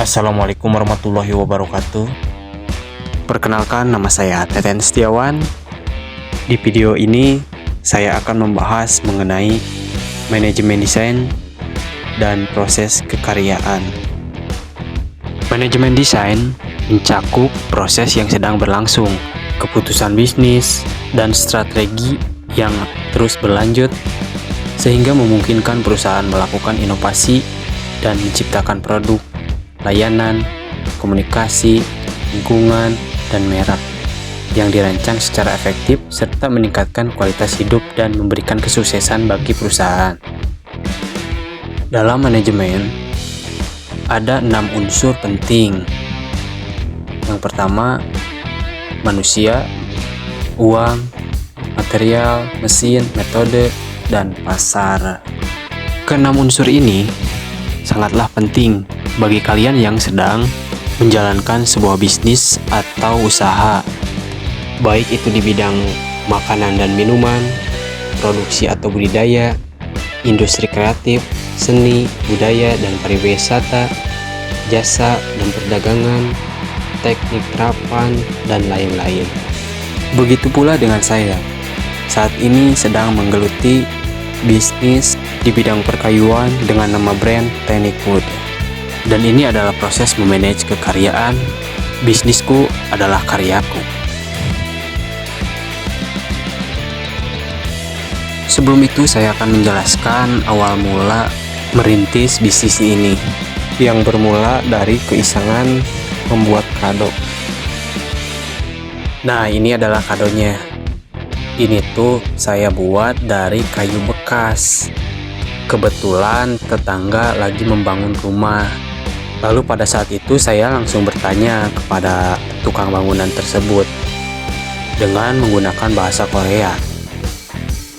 Assalamualaikum warahmatullahi wabarakatuh. Perkenalkan, nama saya Teten Setiawan. Di video ini saya akan membahas mengenai manajemen desain dan proses kekaryaan. Manajemen desain mencakup proses yang sedang berlangsung, keputusan bisnis, dan strategi yang terus berlanjut sehingga memungkinkan perusahaan melakukan inovasi dan menciptakan produk, layanan, komunikasi, lingkungan, dan merek yang dirancang secara efektif serta meningkatkan kualitas hidup dan memberikan kesuksesan bagi perusahaan. Dalam manajemen, ada 6 unsur penting. Yang pertama, manusia, uang, material, mesin, metode, dan pasar. Keenam unsur ini sangatlah penting bagi kalian yang sedang menjalankan sebuah bisnis atau usaha, baik itu di bidang makanan dan minuman, produksi atau budidaya, industri kreatif, seni, budaya dan pariwisata, jasa dan perdagangan, teknik terapan, dan lain-lain. Begitu pula dengan saya, saat ini sedang menggeluti bisnis di bidang perkayuan dengan nama brand Techniquood. Dan ini adalah proses memanage kekaryaan. Bisnisku adalah karyaku. Sebelum itu saya akan menjelaskan awal mula merintis bisnis ini, yang bermula dari keisengan membuat kado. Nah, ini adalah kadonya. Ini tuh saya buat dari kayu bekas. Kebetulan tetangga lagi membangun rumah. Lalu pada saat itu saya langsung bertanya kepada tukang bangunan tersebut dengan menggunakan bahasa Korea.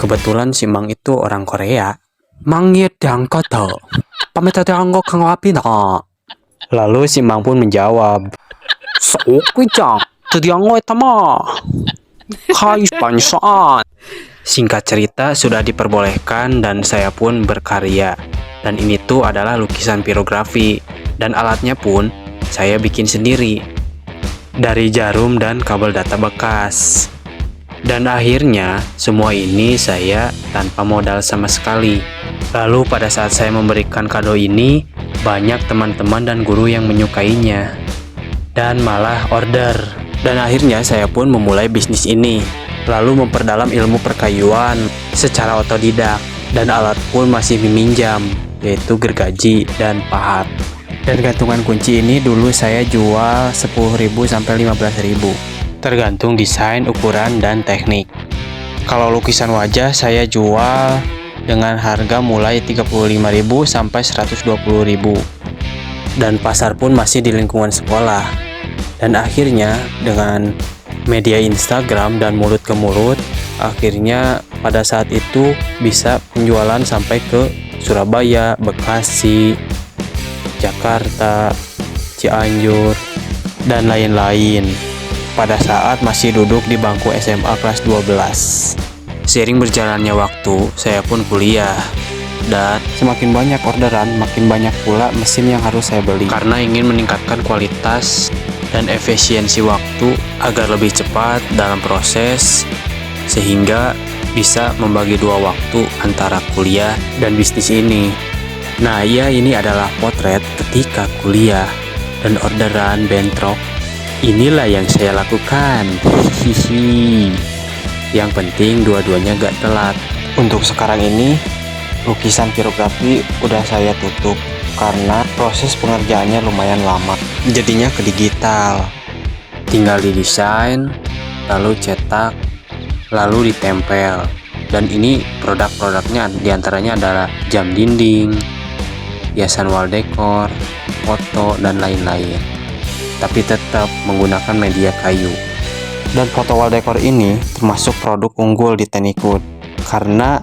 Kebetulan si Mang itu orang Korea. Mangye diangkat toh. Pamit diangkat kang api na. Lalu si Mang pun menjawab, "Sokwijang, diangkat tama. Kai pansaan." Singkat cerita, sudah diperbolehkan dan saya pun berkarya. Dan ini tuh adalah lukisan pirografi. Dan alatnya pun saya bikin sendiri dari jarum dan kabel data bekas. Dan akhirnya semua ini saya tanpa modal sama sekali. Lalu pada saat saya memberikan kado ini, banyak teman-teman dan guru yang menyukainya dan malah order. Dan akhirnya saya pun memulai bisnis ini, lalu memperdalam ilmu perkayuan secara otodidak. Dan alat pun masih meminjam, yaitu gergaji dan pahat. Dan gantungan kunci ini dulu saya jual 10.000 sampai 15.000, tergantung desain, ukuran, dan teknik. Kalau lukisan wajah saya jual dengan harga mulai 35.000 sampai 120.000. Dan pasar pun masih di lingkungan sekolah. Dan akhirnya dengan media Instagram dan mulut ke mulut, akhirnya pada saat itu bisa penjualan sampai ke Surabaya, Bekasi, Jakarta, Cianjur, dan lain-lain. Pada saat masih duduk di bangku SMA kelas 12. Seiring berjalannya waktu, saya pun kuliah. Dan semakin banyak orderan, makin banyak pula mesin yang harus saya beli. Karena ingin meningkatkan kualitas dan efisiensi waktu agar lebih cepat dalam proses, sehingga bisa membagi dua waktu antara kuliah dan bisnis ini. Nah, ya, ini adalah potret ketika kuliah dan orderan bentrok. Inilah yang saya lakukan. Hihihi. Yang penting dua-duanya gak telat. Untuk sekarang ini, lukisan pirografi udah saya tutup karena proses pengerjaannya lumayan lama. Jadinya ke digital. Tinggal didesain, lalu cetak, lalu ditempel. Dan ini produk-produknya diantaranya adalah jam dinding, hiasan wall decor, foto, dan lain-lain. Tapi tetap menggunakan media kayu. Dan foto wall decor ini termasuk produk unggul di Techniquood karena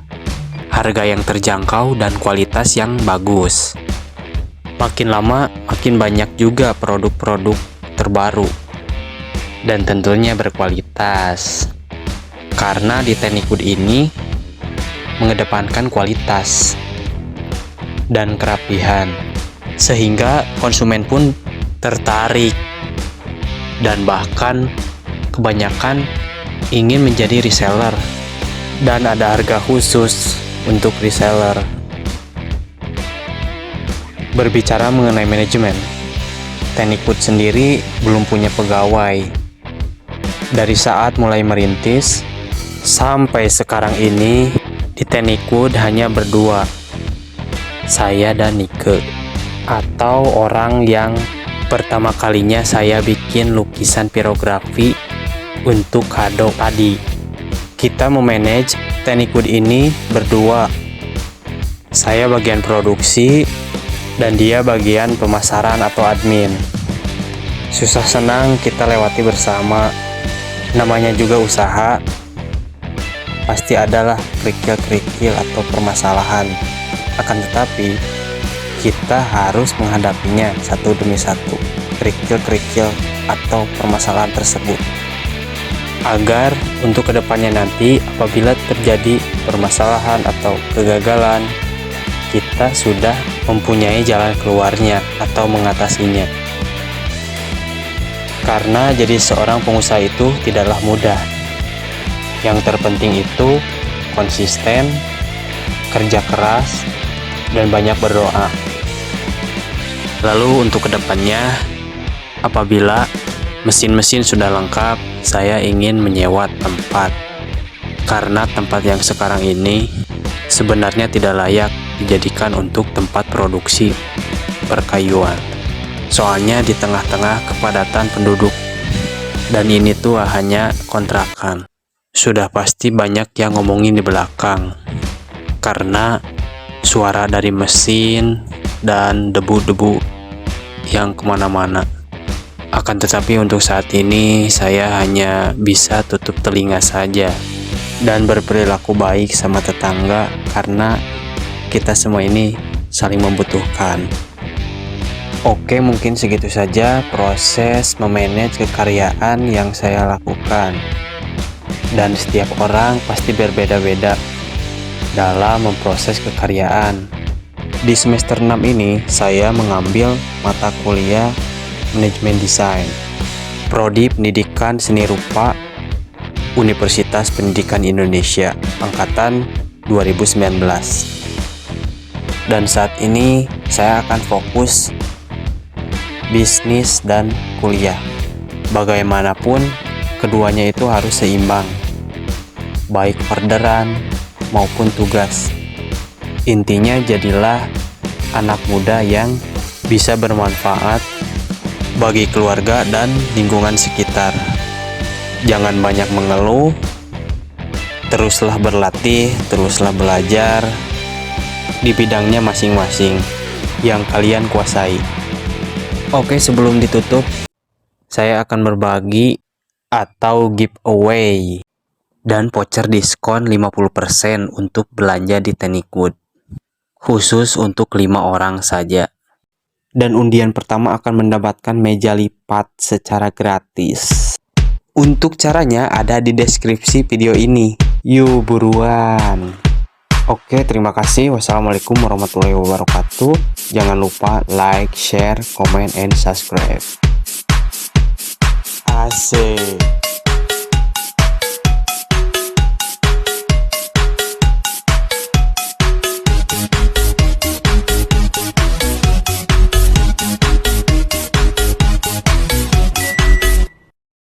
harga yang terjangkau dan kualitas yang bagus. Makin lama makin banyak juga produk-produk terbaru dan tentunya berkualitas. Karena di Techniquood ini mengedepankan kualitas dan kerapihan, sehingga konsumen pun tertarik, dan bahkan kebanyakan ingin menjadi reseller, dan ada harga khusus untuk reseller. Berbicara mengenai manajemen, Teknikwood sendiri belum punya pegawai. Dari saat mulai merintis sampai sekarang ini, di Teknikwood hanya berdua, saya dan Nike, atau orang yang pertama kalinya saya bikin lukisan pirografi untuk kado tadi. Kita memanage Teknikwood ini berdua. Saya bagian produksi dan dia bagian pemasaran atau admin. Susah senang kita lewati bersama. Namanya juga usaha, pasti adalah kerikil-kerikil atau permasalahan. Akan tetapi kita harus menghadapinya satu demi satu, kerikil-kerikil atau permasalahan tersebut, agar untuk kedepannya nanti apabila terjadi permasalahan atau kegagalan, kita sudah mempunyai jalan keluarnya atau mengatasinya. Karena jadi seorang pengusaha itu tidaklah mudah. Yang terpenting itu konsisten, kerja keras, dan banyak berdoa. Lalu untuk kedepannya, apabila mesin-mesin sudah lengkap, saya ingin menyewa tempat. Karena tempat yang sekarang ini sebenarnya tidak layak dijadikan untuk tempat produksi perkayuan. Soalnya di tengah-tengah kepadatan penduduk, dan ini tuh hanya kontrakan. Sudah pasti banyak yang ngomongin di belakang karena suara dari mesin dan debu-debu yang kemana-mana. Akan tetapi untuk saat ini saya hanya bisa tutup telinga saja dan berperilaku baik sama tetangga, karena kita semua ini saling membutuhkan. Oke, mungkin segitu saja proses memanage kekaryaan yang saya lakukan. Dan setiap orang pasti berbeda-beda dalam memproses kekaryaan. Di semester 6 ini saya mengambil mata kuliah Manajemen Desain, Prodi Pendidikan Seni Rupa Universitas Pendidikan Indonesia angkatan 2019. Dan saat ini saya akan fokus bisnis dan kuliah. Bagaimanapun keduanya itu harus seimbang, baik orderan maupun tugas. Intinya jadilah anak muda yang bisa bermanfaat bagi keluarga dan lingkungan sekitar. Jangan banyak mengeluh, teruslah berlatih, teruslah belajar di bidangnya masing-masing yang kalian kuasai. Oke, sebelum ditutup, saya akan berbagi atau giveaway dan voucher diskon 50% untuk belanja di Teknikwood, khusus untuk 5 orang saja. Dan undian pertama akan mendapatkan meja lipat secara gratis. Untuk caranya ada di deskripsi video ini. Yuk buruan. Oke, terima kasih. Wassalamualaikum warahmatullahi wabarakatuh. Jangan lupa like, share, comment, and subscribe. Asik.